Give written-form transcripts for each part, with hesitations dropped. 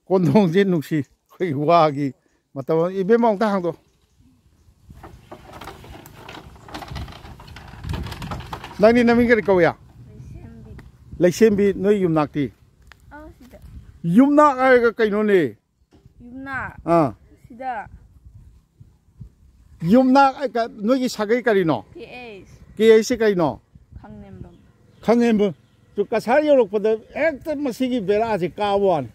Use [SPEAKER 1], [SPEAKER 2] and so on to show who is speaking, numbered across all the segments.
[SPEAKER 1] ꯀꯣꯟꯊꯣꯡꯁꯦ ꯅꯨꯡꯁꯤ ꯑꯩꯈꯣꯏ ꯋꯥꯒꯤ ꯃꯇꯝ ꯏꯕꯦꯝꯃ ꯑꯝꯇ ꯍꯥꯡꯗꯣ ꯅꯪꯗꯤ ꯅꯃꯤꯡ ꯀꯔꯤ ꯀꯧꯏ ꯂꯩꯁꯦꯝꯕꯤ ꯅꯣꯏ ꯌꯨꯝꯅꯥꯛꯇꯤ ꯌꯨꯝꯅꯥꯛ ꯍꯥꯏꯔꯒ ꯀꯩꯅꯣꯅꯦ ꯌꯨꯝꯅꯥꯛ
[SPEAKER 2] sida
[SPEAKER 1] ꯌꯨꯝꯅꯥꯛ ꯅꯣꯏꯒꯤ ꯁꯥꯒꯩ ꯀꯔꯤꯅꯣ ꯀꯦꯁꯤ ꯀꯩꯅꯣ ꯈꯪꯉꯦꯝꯕ ꯀꯁꯥꯔ ꯌꯧꯔꯛꯄꯗ ꯍꯦꯛꯇ ꯃꯁꯤꯒꯤ ꯕꯦꯔꯥꯁꯤ ꯀꯥꯕ ꯋꯥꯅꯤ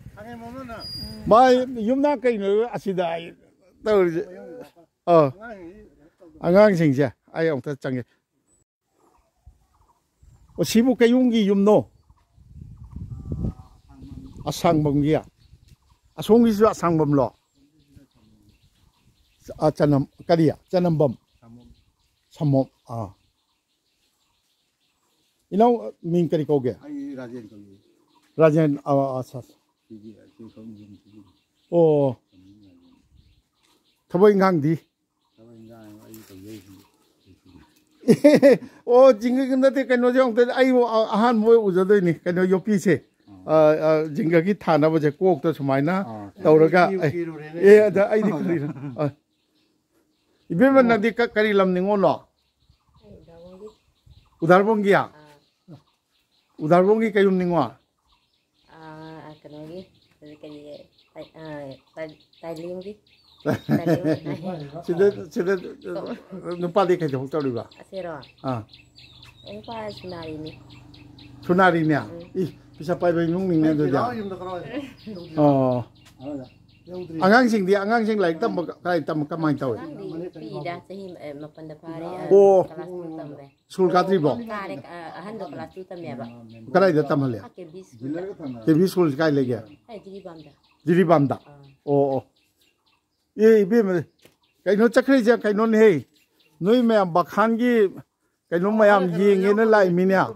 [SPEAKER 1] ꯃꯥ ꯌꯨꯝꯅꯥꯛ ꯀꯩꯅꯣ ꯑꯁꯤꯗ ꯑꯩ ꯇꯧꯔꯤꯁꯦ ꯑꯉꯥꯡꯁꯤꯡꯁꯦ ꯑꯩ ꯑꯃꯨꯛꯇ ꯆꯪꯒꯦ ꯁꯤꯕꯨ ꯀꯩꯌꯨꯝꯒꯤ ꯌꯨꯝꯅꯣ ꯑꯁꯥꯡꯕꯝꯒꯤ ꯑꯁꯣꯝꯒꯤꯁꯨ ꯑꯁꯥꯡꯕꯝꯂꯣ ꯆꯅꯝ ꯀꯔꯤ ꯆꯅꯝꯕꯝ ꯁꯃꯣꯝ 이나우 민 그리 거게
[SPEAKER 3] 라젠 거기
[SPEAKER 1] 라젠 아사 오 더보인 강디 오 징가 근데 그노 정도 아이고 아한 뭐 우저더니 그노 요피세 징가기 타나버제 꼭도 수마이나 떠오르가 예 아이디 그리 이베만 나디 까리 람닝오노 우달봉기야 우달봉기 까윤닝와
[SPEAKER 2] 그노기 달링기
[SPEAKER 1] 지데 눈빠디 계속 혹자리가
[SPEAKER 2] 아세로 엔파
[SPEAKER 1] 수나리냐 이 비싸 빠이베 융닝네 도자 안강싱디 안강싱 라이크 땀 가이 땀 까마이 타오
[SPEAKER 2] 피다 세히 마판다 파리
[SPEAKER 1] 오
[SPEAKER 2] 클래스 땀베
[SPEAKER 1] 술 가드리보
[SPEAKER 2] 파리 한도 클래스 땀이야바
[SPEAKER 1] 그라이다 땀할래 케비 술 가이 레게 지리밤다 오 예 이베메 kaino chakri ja kaino ne noi me bakhan gi kaino mayam yenge na lai minya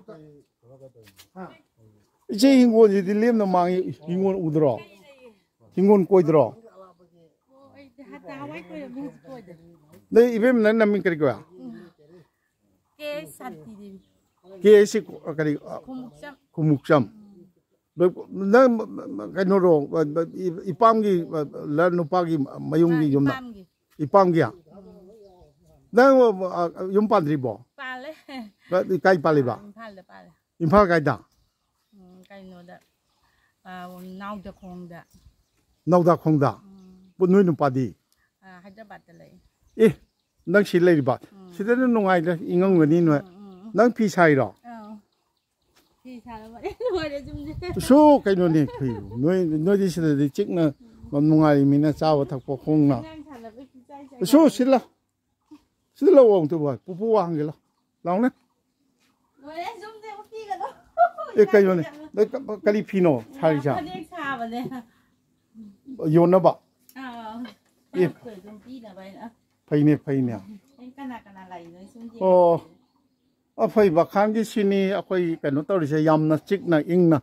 [SPEAKER 1] je hingon ji dilem no mang hingon udro hingon koidro ne ibem nan namin kari ko
[SPEAKER 2] ke santi
[SPEAKER 1] ke si kari kumukcham na kaino ro ipam gi la nupa gi mayung gi yumna ipamgia na yum pandribo pale kai paliba impal kai da
[SPEAKER 2] kai no da
[SPEAKER 1] nauda khongda bu noi nu padi
[SPEAKER 2] hyderabad da lei
[SPEAKER 1] nang si lei ba sida na nungai da ingong ngani no nang pi sai ro
[SPEAKER 2] pi sai ba loi de jum je
[SPEAKER 1] so kai no ne pi noi di sida di chik na nungai mi na chawa thak po khong na so sila sila wong tu ba pupu wang gelo long ne kayo ne kali pino sai cha yo na ba phai ne oh a phai ba khan gi sini akoi kano tori se yam na chik na ing na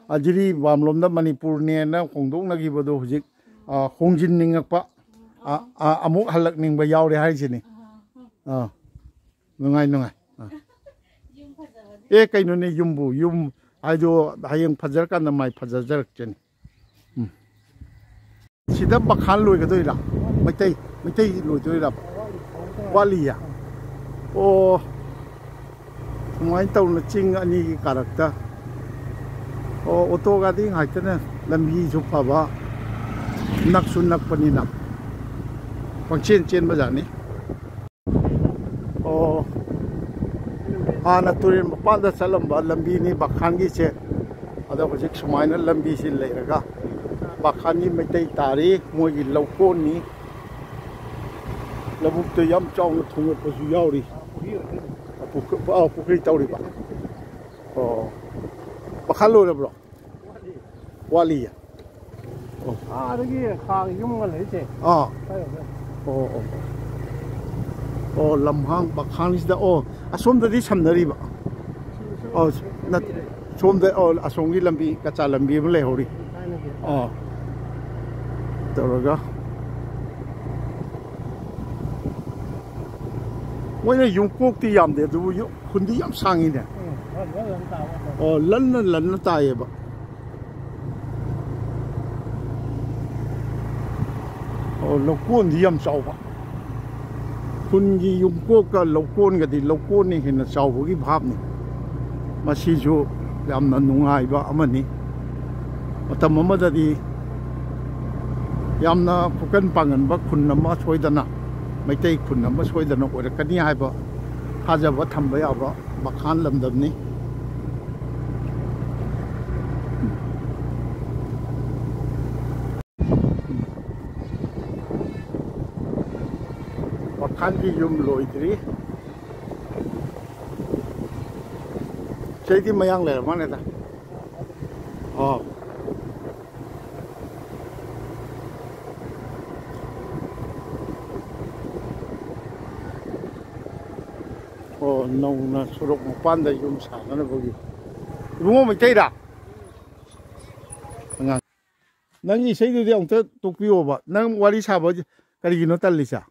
[SPEAKER 1] ajiri bam lom da manipur ne na khongdong na gi bodo hujik khongjin ningak pa amuk halak ning ba yaw re hai sini nungai nungai kaino ne yumbu yum aido hayeng phajar kan na mai phajar jarak chen sida bakhan loi ga doira maitai loi doira waliya o ngai taw na ching ani gi karakta o auto ga ding haitana lambi ju phaba naksu nakpanina pangchen chen bazani oh ana turin panda salamba lambi ni bakhangi che ada hojik sumaina lambi sin leiraga bakhani meitai tari moi gi lokon ni labuk te yam chong thung pa su yauri pukri tawri ba oh bakhalo le bro wali ya
[SPEAKER 3] 저기 강 용을 했지.
[SPEAKER 1] lamhang bakhanisda asomdadi samnariba na somda asongi lambi kacha lambi le hori tawraga moina yungkok ti yamde du khundi yam sangi ne lan taye ba lokon di yam chau ba kun gi yum ko ka lokon ga di lokon ni hin chau gi bhap ni ma si ju yam na nungai ba amani matam amada di yam na phukan pangan ba khun na ma soidana mai tei khun na ma soidana ora kani hai ba haja ba tham ba ya ba bakhan lamdam ni Kanji yum loitri, jadi mayang le mana ta? Oh, oh, nong na suruk mapan dah yum sana na bagi. Ibu mau macam ida? Enggak. Nanti saya tu dia untuk Tokyo ba, nang wali sahaja kali gino talisa.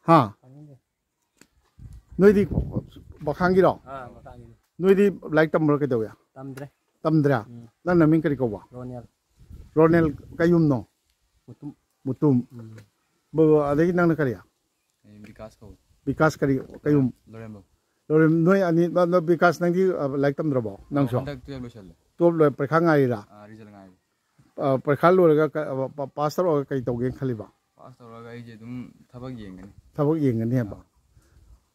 [SPEAKER 1] Ha, noi di bakang giro.
[SPEAKER 3] Bakang.
[SPEAKER 1] Noi di like tam berapa tu ya?
[SPEAKER 3] Tamdre.
[SPEAKER 1] Tamdra. Nang naming kari kau ba?
[SPEAKER 3] Ronel.
[SPEAKER 1] Ronel kayum no.
[SPEAKER 3] Mutum.
[SPEAKER 1] Mutum. Bawa ada yang nang kari ya?
[SPEAKER 3] Bikas kau.
[SPEAKER 1] Bikas kari kayum.
[SPEAKER 3] Lorembo.
[SPEAKER 1] Lorem noi ani no bikas nang di like tam berapa? Nang so.
[SPEAKER 3] Kontak tu yang besar.
[SPEAKER 1] Tu lo perkhang ai lah.
[SPEAKER 3] Rizal ngai.
[SPEAKER 1] Perkhang lo lega pastor or kay tawgen kali ba?
[SPEAKER 3] Pastor orang ini tu thabak yang ni.
[SPEAKER 1] Thabak yang ni ba?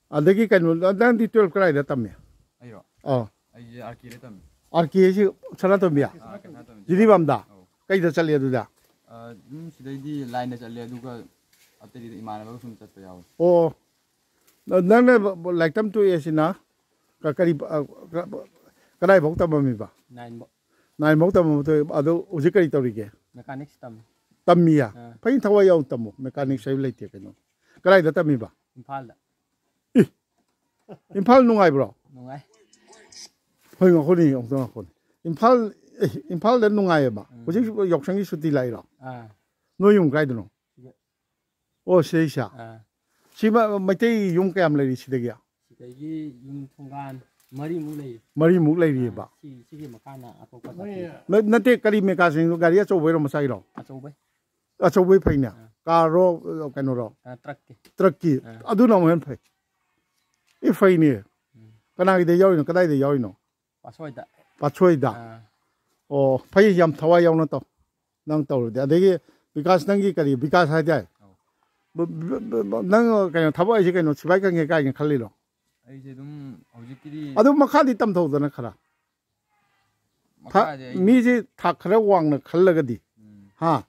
[SPEAKER 1] Ada ki kan nang di 12 kali dah tam ya?
[SPEAKER 3] Ayo.
[SPEAKER 1] Oh.
[SPEAKER 3] Ayo arki le tam.
[SPEAKER 1] Arki si sana tam ya? Jadi bamda. Kay dah cali tu dah.
[SPEAKER 3] Sudah di line dah cali tu kan. Atau di mana baru sudah cakap jauh.
[SPEAKER 1] Oh. Nang like tam tu ya sina. Kari kadai bok tam mi ba? Nine bok tam tu ado uji kari tau rike.
[SPEAKER 3] Mechanics tam.
[SPEAKER 1] Tamia. Pain tawa yaw tamo mechanic sa ilay tiya kano. Kalay da tami ba?
[SPEAKER 3] Impal da.
[SPEAKER 1] Impal nungay bro.
[SPEAKER 3] Nungay.
[SPEAKER 1] Hoy nga kuni yung tanga kuni. Impal da nungay ba? Kasi yoksang isuti lay ra. No yung kay dono. Oh siya siya. Siya may tay yung kayam lay si dagya.
[SPEAKER 3] Sige yung tunggan mari mulai.
[SPEAKER 1] Mari mulai ri ba?
[SPEAKER 3] Sige makana ato pa.
[SPEAKER 1] Nante kali mekasin gari aso wero masay ro. Aso we pay na. Karo kano ro. Truck ki. Adu na mo hen pay. I fay ni. Kana de yaw no kadai de yaw no. Pasoy da. Oh pay yam thawa yaw no to. Nang to de adegi because nangi kari because ha dai. Nang kano thawa isi kano sibai kang ge kai khalli ro.
[SPEAKER 3] Aje dum hojikiri.
[SPEAKER 1] Adu makhadi tam tho da na khara. 미지 다 그래 왕는 걸러거디 하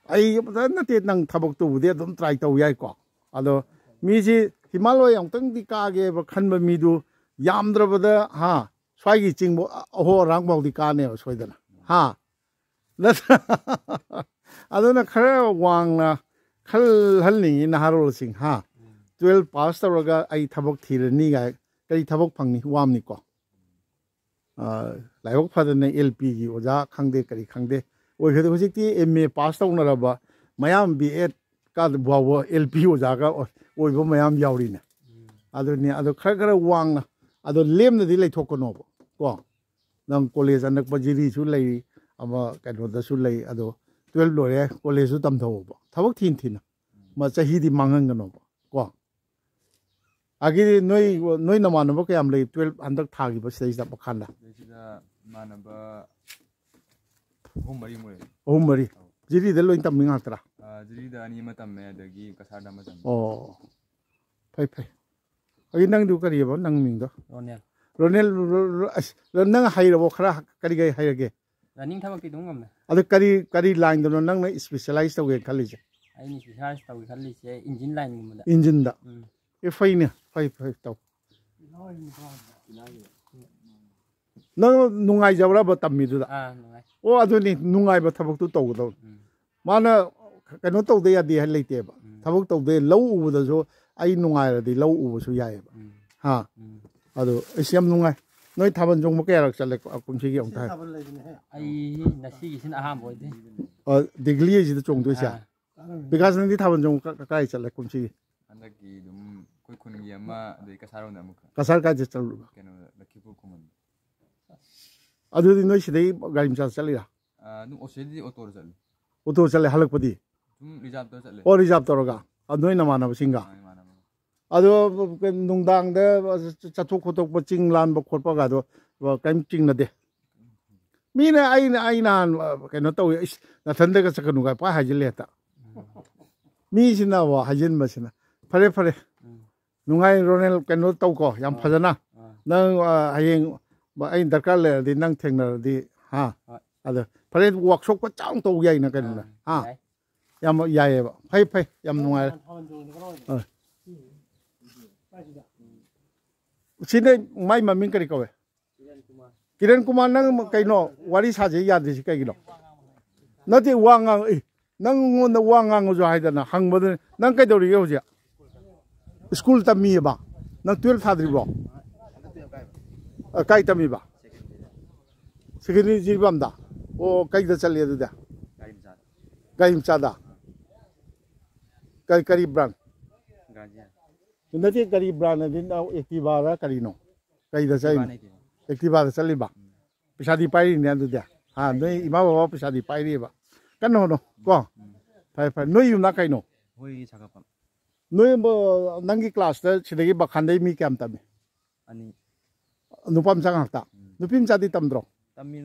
[SPEAKER 1] 아이 나한테 난 타복도 우대 좀 트라이 또 위에 거 아도 미지 히말라야 영등디 가게 칸버 미도 얌드러버다 하 스와기 징뭐 호랑 먹디 가네 소이더나 하 나 아도나 그래 왕나 칼 할니 나하로싱 하 12 파스터가 아이 타복 티르니가 그이 타복 방니 와암니까 like फादने LP की ओजा खांदे करी खांदे ओ हेदे होजिकती MA पास तौनराबा मयाम BEd का बाव LP ओजा का ओइबो मयाम यावरिने अदुनि अदु खर खर वांगना अदु लेमनदि लेथोकनो को नंग कॉलेज अनक बजिरी सु लई अमा कनो दसु लई अदु 12 लोरे कॉलेज सु तमथोबो थबक थिन थिन म चहीदि मांगंगनो को आगे नोई नमानबो कयाम ले 12 अंदक थागी बस सैदा बखाना
[SPEAKER 3] देसिदा मानबा होमरी जिरी दे लोइन तम मिंगा तरा जिरी दा नि मतम मे दगी कसादा मतम
[SPEAKER 1] ओ फै फै अगी नंग दु करियबो नंग मिंग दो रोनेल नंग हाइरबो खरा करी गई हाइरगे
[SPEAKER 3] रनिंग थबक दु ngam
[SPEAKER 1] अद करी लाइन दो नंग न स्पेशलाइज तौगे खलिजे
[SPEAKER 3] आई नि स्पेशलाइज तौगे खलिजे इंजिन लाइन गुमदा
[SPEAKER 1] इंजिन दा ए फैने फै तौ नंग नुंगाइ जबरा ब तम्मीदुदा ओ अदुनि नुंगाइ ब थबक तु तौगदौ माना कनो तौदे यादि है लेतेबा थबक तौदे लौ उबदसो आई नुंगाइ रदि लौ उबसु यायबा हा अदु एसियम नुंगाइ नोय थाबन जोंग मके रक चले कुमसिगी ओंथा
[SPEAKER 3] आई नसिगी सिन आहाम बोइदे
[SPEAKER 1] दिग्ली जि चोंगदो सा बिकास नंदि थाबन जोंग काई चले कुमसिगी
[SPEAKER 3] अंदकी दुम कोई खुनगी अमा दे कसारो न मुख
[SPEAKER 1] कसार का जे चलु
[SPEAKER 3] केनो लखीपुर कुमन
[SPEAKER 1] अदुदि नोय सिदे गाड़ी मचा चलिरा
[SPEAKER 3] नु ओसेदि ऑटो चल
[SPEAKER 1] ꯑꯣꯇꯣ ꯆꯠꯂꯦ ꯍꯜꯂꯛꯄꯗꯤ
[SPEAKER 3] ꯔꯤꯖꯥꯕ ꯇꯧ ꯆꯠꯂꯦ
[SPEAKER 1] ꯑꯣ ꯔꯤꯖꯥꯕ ꯇꯧꯔꯒ ꯅꯣꯏ ꯅꯃꯥꯟꯅꯕꯁꯤꯡꯒ ꯑꯗꯣ ꯅꯨꯡꯗꯥꯡꯗ ꯆꯠꯊꯣꯛ ꯈꯣꯠꯇꯣꯛꯄ ꯆꯤꯡ ꯂꯥꯟꯕ ꯈꯣꯠꯄꯒꯗꯣ ꯀꯔꯤꯝ ꯆꯤꯡꯅꯗꯦ ꯃꯤꯅ ꯑꯩ ꯅꯍꯥꯟ ꯀꯩꯅꯣ ꯇꯧꯋꯤ ꯅꯊꯟꯗꯒ ꯆꯠꯀꯅꯨꯒ ꯄꯥꯏ ꯍꯥꯏꯖꯤꯜꯂꯦ ꯍꯦꯛꯇ ꯃꯤꯁꯤꯅ ꯍꯥꯏꯖꯤꯟꯕꯁꯤꯅ ꯐꯔꯦ ꯐꯔꯦ ꯅꯨꯡꯉꯥꯏ ꯔꯣꯅꯦꯜ ꯀꯩꯅꯣ ꯇꯧꯀꯣ ꯌꯥꯝ ꯐꯖꯅ ꯅꯪ ꯍꯌꯦꯡ ꯑꯩ ꯗꯔꯀꯥꯔ ꯂꯩꯔꯗꯤ ꯅꯪ ꯊꯦꯡꯅꯔꯗꯤ ꯍꯥ ꯑꯗ ꯐꯔꯦ ꯋꯥꯛꯁꯣꯞꯀ ꯆꯥꯎꯅ ꯇꯧ ꯌꯥꯏꯅ ꯀꯩꯅꯣꯅ ꯍꯥ ꯌꯥꯝ ꯌꯥꯏꯑꯕ ꯐꯩ ꯌꯥꯝ ꯅꯨꯡꯉꯥꯏꯔꯦ ꯁꯤꯅ ꯃꯥꯏ ꯃꯃꯤꯡ ꯀꯔꯤ ꯀꯧꯋꯦ ꯀꯤꯔꯟ ꯀꯨꯃꯥꯔ ꯅꯪ ꯀꯩꯅꯣ ꯋꯥꯔꯤ ꯁꯥꯖꯦ ꯌꯥꯗ꯭ꯔꯤꯁꯤ ꯀꯩꯒꯤꯅꯣ ꯅꯠꯇꯦ ꯋꯥ ꯉꯥꯡ ꯅꯪꯉꯣꯟꯗ ꯋꯥ ꯉꯥꯡꯉꯁꯨ ꯍꯥꯏꯗꯅ ꯍꯪꯕꯗꯨ ꯅꯪ ꯀꯩꯗꯧꯔꯤꯒꯦ ꯍꯧꯖꯤꯛ ꯁ꯭ꯀꯨꯜ ꯇꯝꯃꯤꯌꯦꯕ ꯅꯪ 12 ꯊꯥꯗ꯭ꯔꯤꯕꯣ ꯀꯥꯏ ꯇꯝꯃꯤꯕ ꯁꯦꯀꯦꯟꯗꯔꯤ ꯖꯤꯔꯤꯕꯥꯝꯗ ꯑꯣ ꯀꯩꯗ ꯆꯠꯂꯤ ꯑꯗꯨꯗꯤ ꯒꯥꯔꯤ ꯃꯆꯥꯗ ꯀꯔꯤ ꯕ꯭ꯔꯥꯟ ꯅꯠꯇꯦ ꯀꯔꯤ ꯕ꯭ꯔꯥꯟ ꯑꯗꯤ ꯑꯦꯛꯇꯤꯚꯥꯔ ꯀꯔꯤꯅꯣ ꯀꯩꯗ ꯆꯠꯂꯤꯅꯣ ꯑꯦꯛꯇꯤꯚꯥꯗ ꯆꯠꯂꯤꯕ ꯄꯩꯁꯥꯗꯤ ꯄꯥꯏꯔꯤꯅꯦ ꯑꯗꯨꯗꯤ ꯅꯣꯏ ꯏꯃꯥ ꯕꯕꯥ ꯄꯩꯁꯥꯗꯤ ꯄꯥꯏꯔꯤꯕ ꯀꯟꯅ ꯍꯣꯠꯅꯣ ꯀꯣ ꯐꯔꯦ ꯅꯣꯏ ꯌꯨꯝꯅ ꯀꯩꯅꯣ ꯅꯣꯏ ꯅꯪꯒꯤ ꯀ꯭ꯂꯥꯁꯇ ꯁꯤꯗꯒꯤ ꯕꯈꯥꯟꯗꯩ ꯃꯤ ꯀꯌꯥꯝ ꯇꯝꯃꯤ ꯅꯨꯄꯥ ꯃꯆꯥ ꯉꯥꯛꯇ ꯅꯨꯄꯤ ꯃꯆꯥꯗꯤ ꯇꯝꯗ꯭ꯔꯣ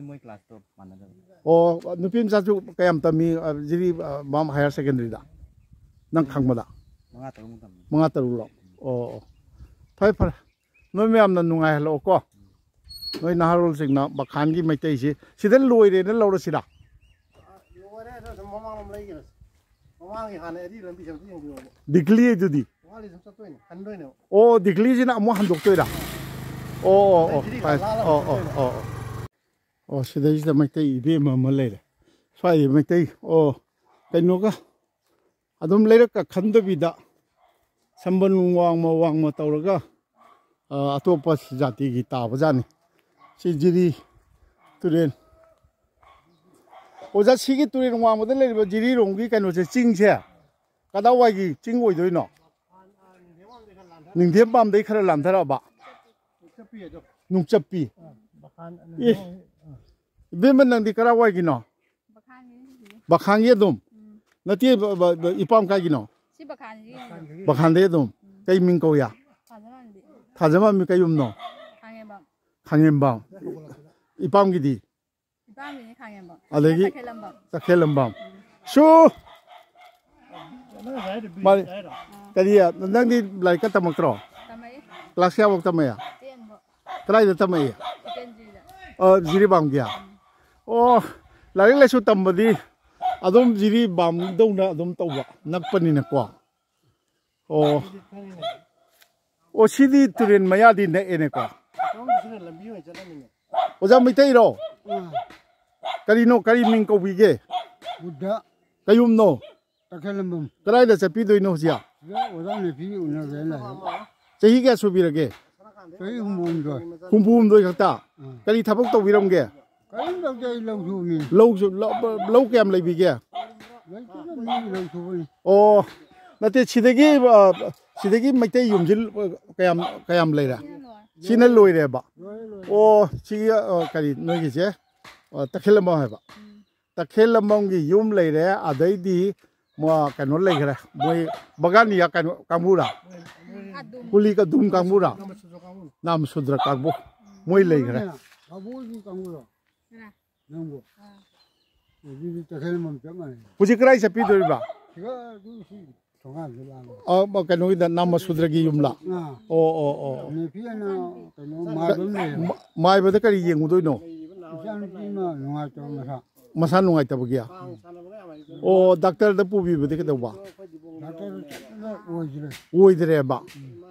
[SPEAKER 3] ꯃꯣꯏ ꯀ꯭ꯂꯥꯁꯇꯣ ꯃꯥꯟꯅꯗꯕ
[SPEAKER 1] ꯑꯣ ꯅꯨꯄꯤ ꯃꯆꯥꯁꯨ ꯀꯌꯥꯝ ꯇꯝꯃꯤ ꯖꯤꯔꯤꯕꯥꯝ ꯍꯥꯌꯔ ꯁꯦꯀꯦꯟꯗꯔꯤꯗ ꯅꯪ ꯈꯪꯕꯗ 5-6ꯔꯣ ꯑꯣ ꯐꯔꯦ ꯅꯣꯏ ꯃꯌꯥꯝꯅ ꯅꯨꯡꯉꯥꯏꯍꯜꯂꯛꯑꯣꯀꯣ ꯅꯣꯏ ꯅꯍꯥꯔꯣꯜꯁꯤꯡꯅ ꯕꯈꯥꯟꯒꯤ ꯃꯩꯇꯩꯁꯤ ꯁꯤꯗ ꯂꯣꯏꯔꯦꯅ ꯂꯧꯔꯁꯤꯔ ꯗꯤꯒ꯭ꯂꯤ ꯑꯗꯨꯗꯤ ꯑꯣ ꯗꯤꯒ꯭ꯂꯤꯁꯤꯅ ꯑꯃꯨꯛ ꯍꯟꯗꯣꯛꯇꯣꯏꯔꯥ ꯑꯣ ꯁꯤꯗꯩꯁꯤꯗ ꯃꯩꯇꯩ ꯏꯕꯦꯝ ꯑꯃ ꯂꯩꯔꯦ ꯁ꯭ꯋꯥꯏꯗꯤ ꯃꯩꯇꯩ ꯀꯩꯅꯣꯒ ꯑꯗꯨꯝ ꯂꯩꯔꯛꯀ ꯈꯟꯗꯕꯤꯗ ꯁꯝꯕꯟ ꯋꯥꯡꯃ ꯇꯧꯔꯒ ꯑꯇꯣꯞꯄ ꯖꯥꯇꯤꯒꯤ ꯇꯥꯕꯖꯥꯠꯅꯤ ꯁꯤ ꯖꯤꯔꯤ ꯇꯨꯔꯦꯟ ꯑꯣꯖꯥ ꯁꯤꯒꯤ ꯇꯨꯔꯦꯟ ꯋꯥꯡꯃꯗ ꯂꯩꯔꯤꯕ ꯖꯤꯔꯤꯔꯣꯝꯒꯤ ꯀꯩꯅꯣꯁꯦ ꯆꯤꯡꯁꯦ ꯀꯗꯥꯏꯋꯥꯏꯒꯤ ꯆꯤꯡ ꯑꯣꯏꯗꯣꯏꯅꯣ ꯅꯤꯡꯊꯦꯝꯄꯥꯝꯗꯩ ꯈꯔ ꯂꯥꯟꯊꯔꯛꯑꯕ ꯅꯨꯡꯆꯞꯄꯤ इबेम नंदी करा वाई गिनो बखांगे दुम नती इपाम का गिनो बखांदे दुम कई मिंग को या थाजमा मी कई उमनो खांगेंबाम इपाम गिदी अलेगी तखेलंबाम शू मारी करिया नंदी लाइक तमक्रो क्लास क्या वक्त में या कलाई दे तमय जिरीबाम गया ओ लाइक लेसु तंबदी अदुम जिरीबाम दौना अदुम तौबा नकपनी को ओ सिदी तुरेन मयादी ने एने को ओजा मितै रो करिनो करि मिंग को बिगे बुद्धा कयुम नो तखेलंबम कलाई द चपी दोइनो जिया ओजा ने पी उना गेला चही के सुबिरगे चही हुमबुम दो खता करि थबक तो बिरमगे करि लौजे लौजुमी लौ केम लेबिगे ओ नते सिदगी मैते युमजिल कयाम लेरा सिना लोइरेबा ओ सि करि नोगिसे तखेलंबम हेबा तखेलंबम गी युम लेरे अदैदी मो कनो लेगरे मोय बगानिया कनो कामुरा कुली का दुम कामुरा नाम सुद्र काबो मोय लेगरे पुजी कराई से पी दोइबा कनो दा नाम सुद्र की युमला ओ माय बद करी येंगुदोइनो मसा नुंगाइ तब गया ओ डॉक्टर द पुबी बदे के दबा ओइदरे बा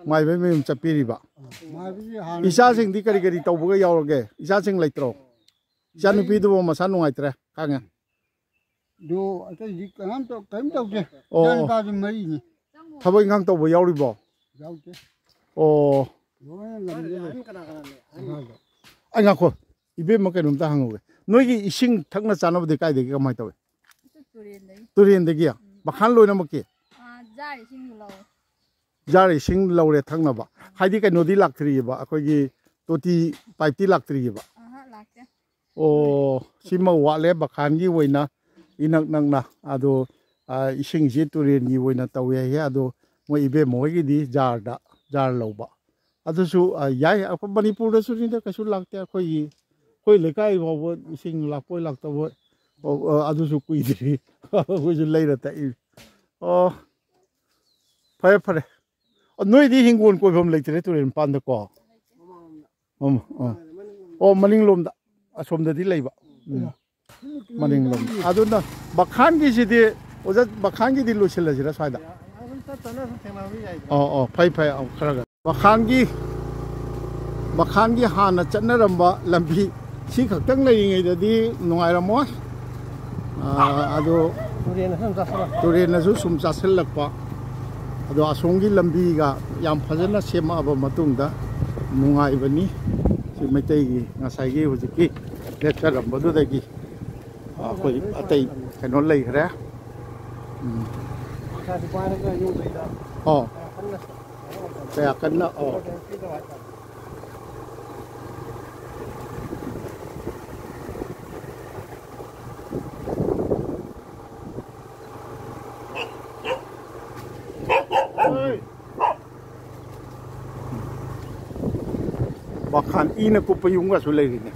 [SPEAKER 1] माय बे मेम चपीरिबा इसा सिंग दी करी करी तौबगा यावरगे इसा सिंग लेत्रो इसा नुपी दबो मसा नुंगाइत्रे कांगे दो अतै जी कनाम तो कम तौजे जान बा जी मरी नि थबई ngang तौबो यावरिबो यावते ओ आङाखो इबे मकेनुम ता हंगोगे नोगी इसिंग थकना चानबदे कायदे कमाय तवे तुरेन दे गिया बखान लोइना मके जार इसिंग लौरे थकनबा हाइदि कइनोदि लाक्थरिबा अखोगी तोटी पाइपति लाक्थरिबा ओ सिमा वाले बखान गी वइना inak nangna ado ising ji turin gi woina tawe ya ado mo ibe mo gi di jar loba ado su yai apa manipur da su ni da kasu lakte khoi lekai bo ising lakpoi lakta bo ado su kui di ko ju leira ta i o phare noi di hingun ko bom leitre turin pan da ko o maning lom da asom da di leiba maning lom aduna bakhan gi sidi oja bakhan gi di lusil jira saida phai khara bakhan gi hana chatna ramba lambi si khaktang lai ngai da di nungai ramo ado turen na su sum chasel lakpa ado asongi lambi ga yam phajana sema aba matung da nungai bani si maitai gi ngasai gi hujiki lecture ramba du da gi koi atai kano lai khara kaya kana bakhan ina ko payunga su lai ni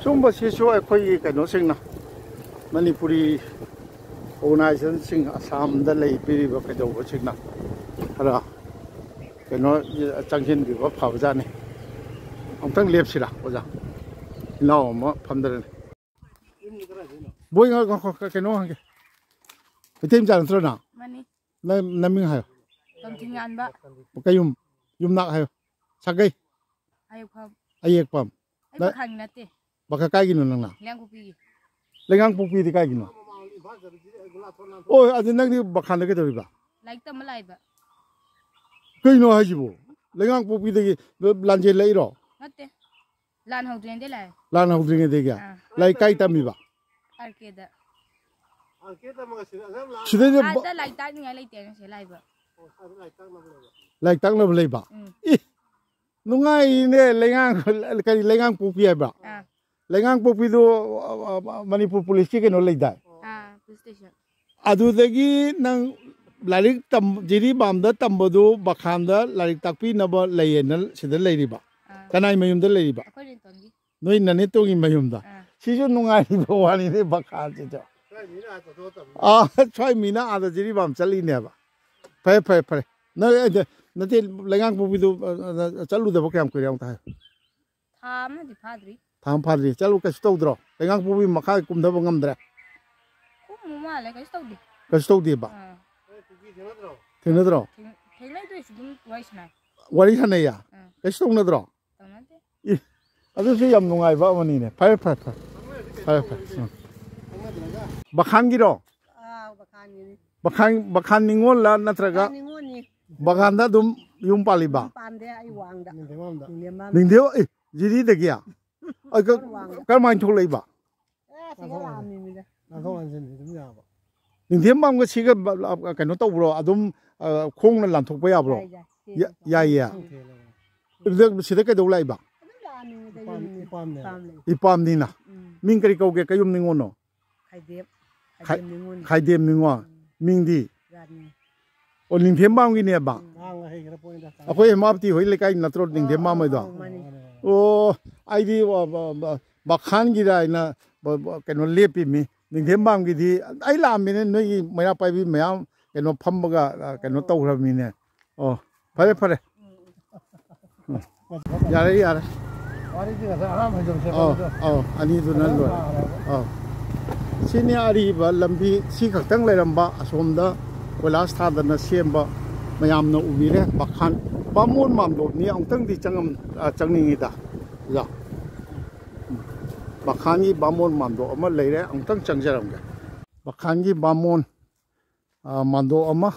[SPEAKER 1] sumba sisu akhoi kano singna manipuri organization sing assam da lei piri ba ka do singna hara kano changhin bi ba phaw ja ni amtang lep sira oja law ma phamdar boy nga ko kano hange bitim jan tro na
[SPEAKER 2] mani
[SPEAKER 1] naming hayo
[SPEAKER 2] tam tingan ba
[SPEAKER 1] kayum yum nak hayo sagai ayek pam
[SPEAKER 2] ai khang nate
[SPEAKER 1] baka kai ginu nang na lengang pupi di kai ginu oh adi nang di bakhan ke dori ba
[SPEAKER 2] like tam lai ba
[SPEAKER 1] kai no hajibo lengang pupi de lanje lai ro
[SPEAKER 2] nate lan hawdren de lai
[SPEAKER 1] lan hawdren de kya lai kai tami ba
[SPEAKER 2] arkeda
[SPEAKER 1] ma sida de
[SPEAKER 2] ada lai ta ngai lai te se lai ba
[SPEAKER 1] lai tang na lai ba nungai ne lengang pupi ba lengang pupi do manipur police ke no lai dai
[SPEAKER 2] police station
[SPEAKER 1] adu dagi nang larik tam jiri bam da tambadu bakhan da larik takpi na ba layenal sida lai riba kanai mayum da lai riba noi nane to gi mayum da sisu nungai bo wani ne bakhan se jo choi mina ada jiri bam chali ne ba phai na nate lengang pupi do chalu da ba kyam ko yang ta tham phadri chalu ka sto dro lengang pupi makha kum da ngam dra
[SPEAKER 2] ma le ka
[SPEAKER 1] sto di ba thena dro
[SPEAKER 2] thelai do sudum
[SPEAKER 1] wari hana ya ka sto na dro adu si yam nungai ba mani ne phai bakhan gi ro bakhan ningol la natraga bakhan da dum yum pali ba ningdeo jiri de gya kar main thol lai ba ningdem bam ga siga kano to bro adum khong na lam thok pa ya bro ya sida ka do lai ba ipam ni na ming kari kau ke kayum ningono khaidem ningo ming di o ningdem bam gi ne ba akoi mapti hoi le kai natro ningdem bam mai do o ai di bakhan gi rai na kano lepi mi ningdem bam gi di ai lam mi ne noi maya pai bi mayam kano pham ga kano tau ra mi ne o phare yare ani du nan lo sini ari ba lambi si khaktang leiramba asomda kolas thadana semba mayam na ubire bakhan pamon mamdo ni angtang di changningi da ya bakhan gi bamon mamdo ama leire angtang changjaram ga bakhan gi bamon mando ama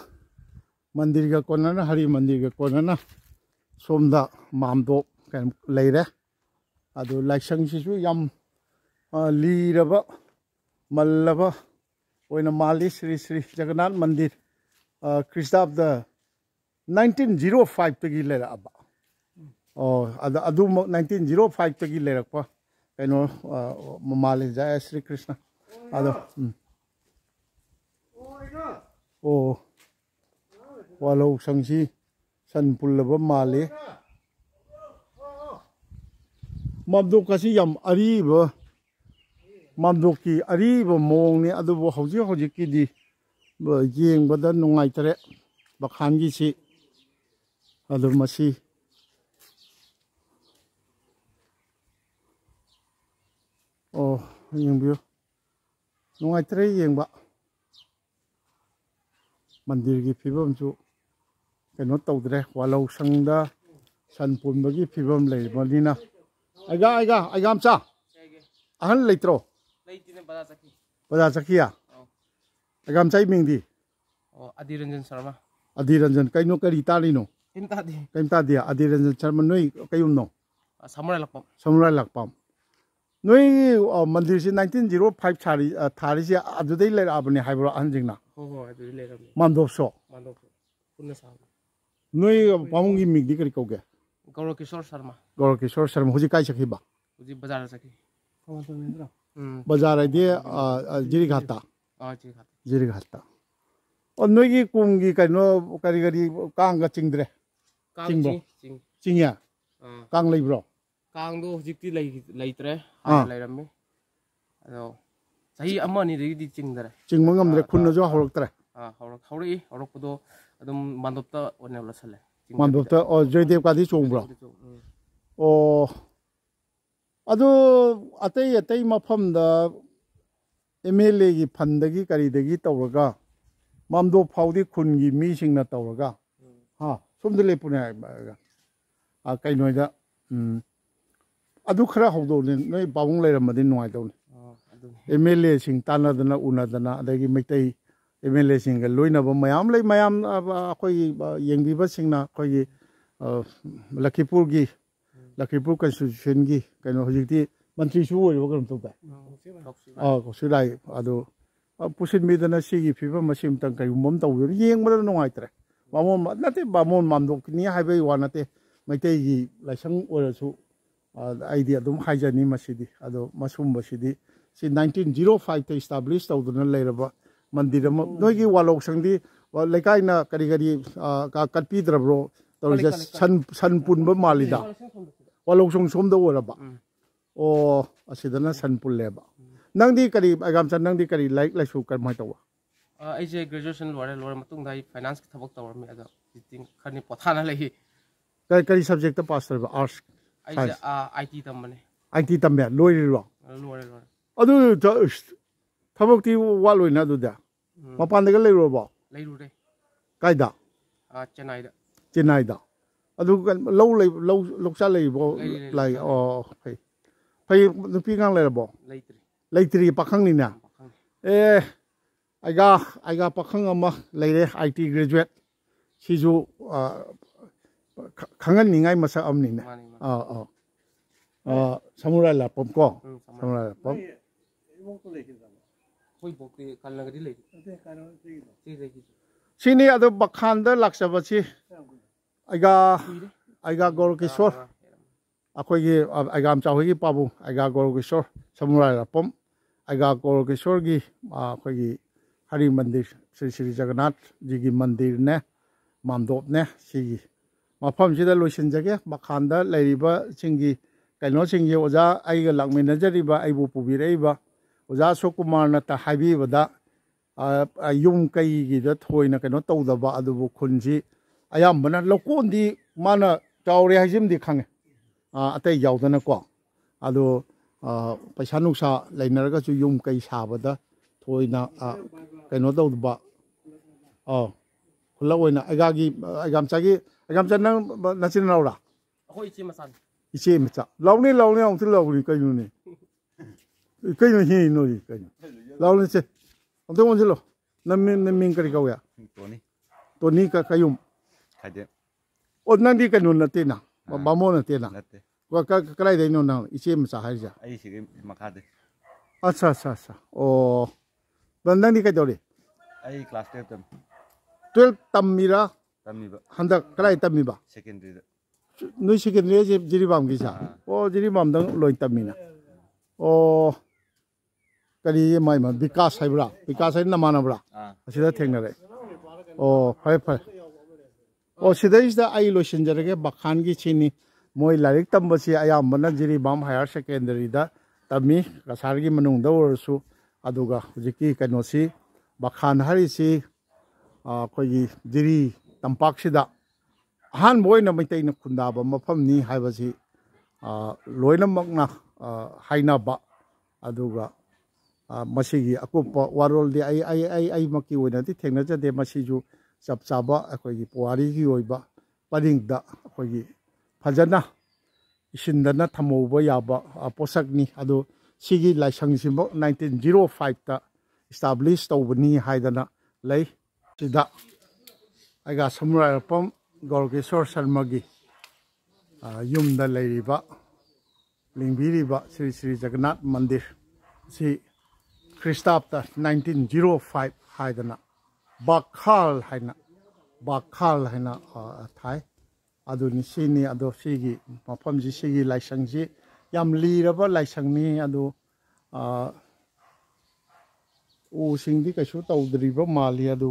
[SPEAKER 1] mandir ga konana hari mandir ga konana somda mamdo kan leire adu laksang sisu yam लीरब मल्लब ओइना माली श्री श्री जगन्नाथ मंदिर ख्रिस्ताब the 1905 तगी लेरबा अदु 1905 तगी लेरकपा कइनो माली जय श्री कृष्ण अदो ओ वालो संसी सन पुल्लब माले ममदोक kasi yam ariba mamdoki ariba mongni adubo hojik ki di yengbada nungaitere bakhangi si adu masi oh yengbiyo nungaitere yengba mandir gi phibam chu keno tawdre walau sangda sanpunbagi phibam lei malina aiga amcha ahan leitro
[SPEAKER 4] leitine baza
[SPEAKER 1] sakhiya aiga amcha mingdi
[SPEAKER 4] Adiranjan Sharma
[SPEAKER 1] kaino kari talino kaimta dia Adiranjan Sharma noi kayum no samurai lakpam noi mandir si 1905 thari si adudai le abne haibro anjingna
[SPEAKER 4] ho adudai le rabni
[SPEAKER 1] mandop so
[SPEAKER 4] punna sa
[SPEAKER 1] noi pamungi migdi kari koge
[SPEAKER 4] Gaurokishore
[SPEAKER 1] Sharma huji kai sakhi ba
[SPEAKER 4] huji bazar sakhi
[SPEAKER 1] bazar ide jiri ghata noi gi kumgi kaino kari kanga chingdre chingya kang leibro
[SPEAKER 4] kang do hujikti leitre leirammi ado sahi amma ni de chingdre
[SPEAKER 1] chingma ngamdre khunno jo horoktre
[SPEAKER 4] horokpodo adum mandopta one lasale
[SPEAKER 1] mandopta joydev kadi chongbro adu atei mafamda MLA gi phandagi karidagi tawraga mamdo phawdi khungi mi singna tawraga ha somde lepune kainoida adu khara hawdo noi bawung leiramadi nuai dawni MLA sing tanadana unadana adagi meitai MLA sing loina ba mayam lei mayam akhoi yengbiba singna khoi Lakipur constitution gi kaino hojikti mantri su oi wagam to ba ko sidai adu pusin midana sigi phiba masim tang kai mom taw yeng ma no ai tre bamon nate bamon mamdok ni haibai wanate maitai gi laisang orasu idea dum haijani masidi adu masum basidi si 1905 te establish tawduna leiraba mandir noi gi walok sangdi lekai na kari ka katpi drabro tawja san punba malida walok som da oraba o asidana san pulleba nangdi kari agam chan nangdi kari like su kar mai tawa
[SPEAKER 4] aije graduation lore matung dai finance thabak tawar mi ada ting khani pothana lagi
[SPEAKER 1] kari subject ta pass tarba arts
[SPEAKER 4] aije IT tamane
[SPEAKER 1] IT tambe lore adu thabak ti waloi na du da mapan daga leiro ba
[SPEAKER 4] leirure
[SPEAKER 1] kaida Chennai da adu low sa lei bo lai phai nupi ngang le bo leitri pakhang ni na aiga pakhang ama leire IT graduate siju khangan ningai masa amni na samurai la pom ko samurai la pom
[SPEAKER 4] hoi bokti kalnagadi lei
[SPEAKER 1] sini adu bakhanda laksabasi aiga Gaurokishore akhoi aiga amchawi gi pabu aiga Gaurokishore samurai la pom aiga Gaurokishore gi akhoi hari mandir Sri Jagannath ji gi mandir ne mamdop ne si mafam sida loisin jage bakhanda leiriba singi kaino singi oja aiga lakmina jariba aibu pubireiba oja Sokumar na ta haibi bada yum kai gi da thoina kaino tawdaba adubu khunji ayambana lokondi mana tawre hajim di khange atai yaudana ko ado paisa nuksa lainaraga chu yum kai sabada thoina kaino tawdaba khula oina agam cha nang nachin laura
[SPEAKER 4] ahoi
[SPEAKER 1] ichi macha lawni ong thil lawni kaino ni kaino hi no ri kaino lawni che onte mon jilo namin kari kawya toni ka kayum
[SPEAKER 3] Kaje.
[SPEAKER 1] Nandi kanun na tina, bamo na tina. Ka kalay day no na isim sa harja.
[SPEAKER 3] Ay sige makade.
[SPEAKER 1] अच्छा अच्छा अच्छा ओ नंदी कई
[SPEAKER 3] आई class 12 तम
[SPEAKER 1] 12 तमीरा
[SPEAKER 3] तमीबा
[SPEAKER 1] हंदक कलाई तमीबा
[SPEAKER 3] secondary
[SPEAKER 1] नुई secondary जे जिरीबाम की सा ओ जिरीबाम दंग लोई तमीना ओ करी माय मा विकास हाइब्रा विकास है नमानब्रा असिदा थेंगरे ओ फाय फाय ओ सिदैसदा आई लोसिनजरगे बखान की छिनी मोय लारिक तंबसी अयामबना जिरीबाम हायर सेकेंडरी दा तमी कसारगी मनुंग दवरसु अदुगा हुजिकी कनोसी बखान हरिसी अखोगी जिरी तंपाक्सिदा अहान बोयना मैतैना खुंदाबा मफमनी हाइबसी लोइनमकना हाइनाबा अदुगा मसीगी अकुप्पा वारोलदि आई मक्की ओइनादि थेंगनाजदे मसीजु चपचाबा अखोगी पुवारीगी ओइबा परिंगदा अखोगी फजना इसिंदना थमौबा याबा पोसकनी अदो सिगी लाइसंगसिमो 1905 ता एस्टाब्लिश तौबनी हाइदना लई सिदा आइगा समुरायपम गौरकेश्वर शर्मा की युमदा लेरिबा लिंबिरिबा श्री श्री जगन्नाथ मंदिर सी ख्रिस्ताब्दा 1905 हाइदना बाखाल हाइना थाई अदुनि सिनी अदो सिगी मफमजी सिगी लाइसंगजी याम लीरबा लाइसंगनी अदो उ सिंगदी कैसु तौद्रिबा माली अदो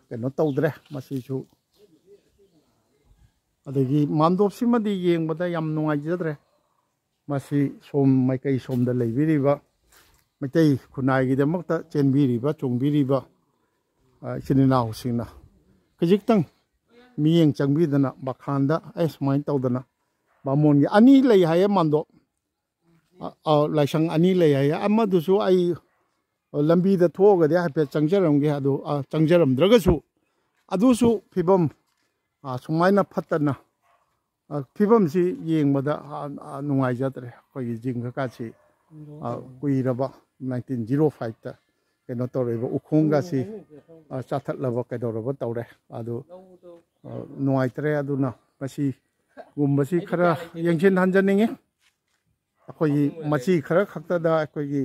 [SPEAKER 1] कनो तौद्रे मसीसु अदगी मानदोपसिमदी येंबदा याम नुंगाइजद्रे मसी सोम माइकई सोमदा लेबिरिबा मैतै खुनाइगिदमक्ता चेनबिरिबा चोंबिरिबा चिनिनाहुसिंना खजिक्तंग मियें चंगबिदना बखानदा ए सुमाइन तौदना बामोनगी अनि लई हाय मानदो लाइसंग अनि लई हाय अमदुसु आई लंबीदा थोगदे हाफे चंगजरमगे अदु चंगजरमद्रगसु अदुसु फिबम सुमाइना फत्तना फिबमसी येंबदा नुंगाइजद्रे कोई जिंगकासी कुइरबा 1905 ता कनो तौरेबा उखोंगासी चाथतलबा कदौरबा तौरे अदु नुंगाइतरे अदुना मसी गुम्बसी खरा यंगसिन हंजनिंगे अखोई मसी खरा खक्तदा अखोई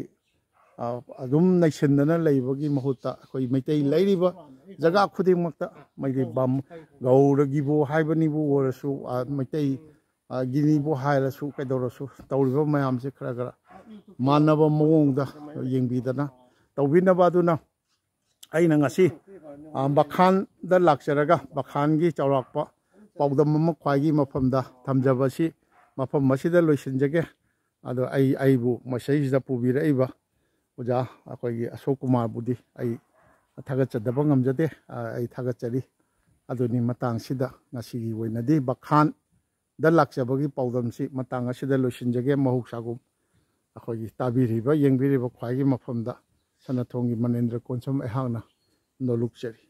[SPEAKER 1] अदुम नैसनदना लेबगी महुता अखोई मैतै लेरिबा जगह खुदिमक्ता मैदि बम गौरगिबो हाइबनिबो वरसु मैतै गिनीबो हायरसु कदौरसु तौरिबा मयामसे खरा खरा मानब मओंगदा येंबिदना तौबिनबा अदुना अइना ngasi बखान दा लाक्चरगा बखान की चौराकपा पाउदम अमा ख्वाइगी मफमदा थमजबसी मफम मसीदा लोइसिनजगे अदो आइबु मसैसिदा पुबिरइबा ओजा अखोगी अशोक कुमार बुदी आई थागतचदबा ngamjade आई थागतचरी अदुनि मतांगसिदा ngasiगी वइनदि बखान दा लाक्चबगी पाउदमसी मतांगसिदा लोइसिनजगे महुसागु अखोगी ताबिरिबा येंबिरिबा ख्वाइगी मफमदा सनाथोंगी मनेंद्र कोनसम एहांगना नोलुकचरी।